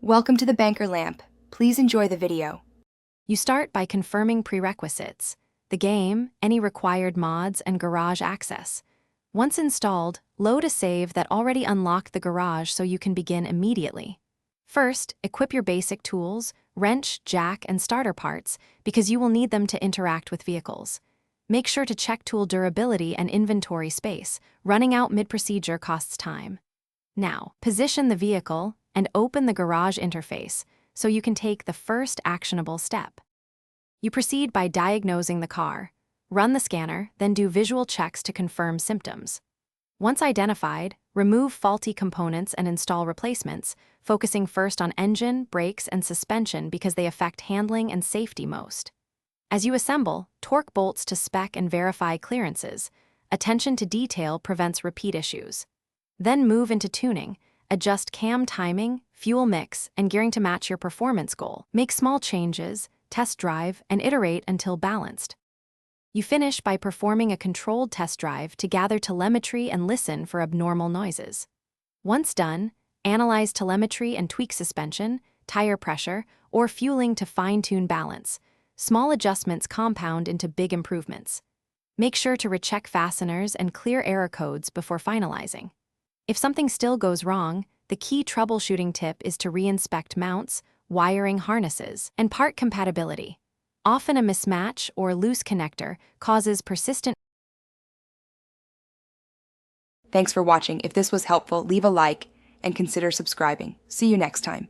Welcome to the Banker Lamp. Please enjoy the video. You start by confirming prerequisites: the game, any required mods, and garage access. Once installed, load a save that already unlocked the garage so you can begin immediately. First, equip your basic tools, wrench, jack, and starter parts, because you will need them to interact with vehicles. Make sure to check tool durability and inventory space. Running out mid-procedure costs time. Now, position the vehicle and open the garage interface so you can take the first actionable step. You proceed by diagnosing the car. Run the scanner, then do visual checks to confirm symptoms. Once identified, remove faulty components and install replacements, focusing first on engine, brakes, and suspension because they affect handling and safety most. As you assemble, torque bolts to spec and verify clearances. Attention to detail prevents repeat issues. Then move into tuning. Adjust cam timing, fuel mix, and gearing to match your performance goal. Make small changes, test drive, and iterate until balanced. You finish by performing a controlled test drive to gather telemetry and listen for abnormal noises. Once done, analyze telemetry and tweak suspension, tire pressure, or fueling to fine-tune balance. Small adjustments compound into big improvements. Make sure to recheck fasteners and clear error codes before finalizing. If something still goes wrong, the key troubleshooting tip is to re-inspect mounts, wiring harnesses, and part compatibility. Often a mismatch or loose connector causes persistent. Thanks for watching. If this was helpful, leave a like and consider subscribing. See you next time.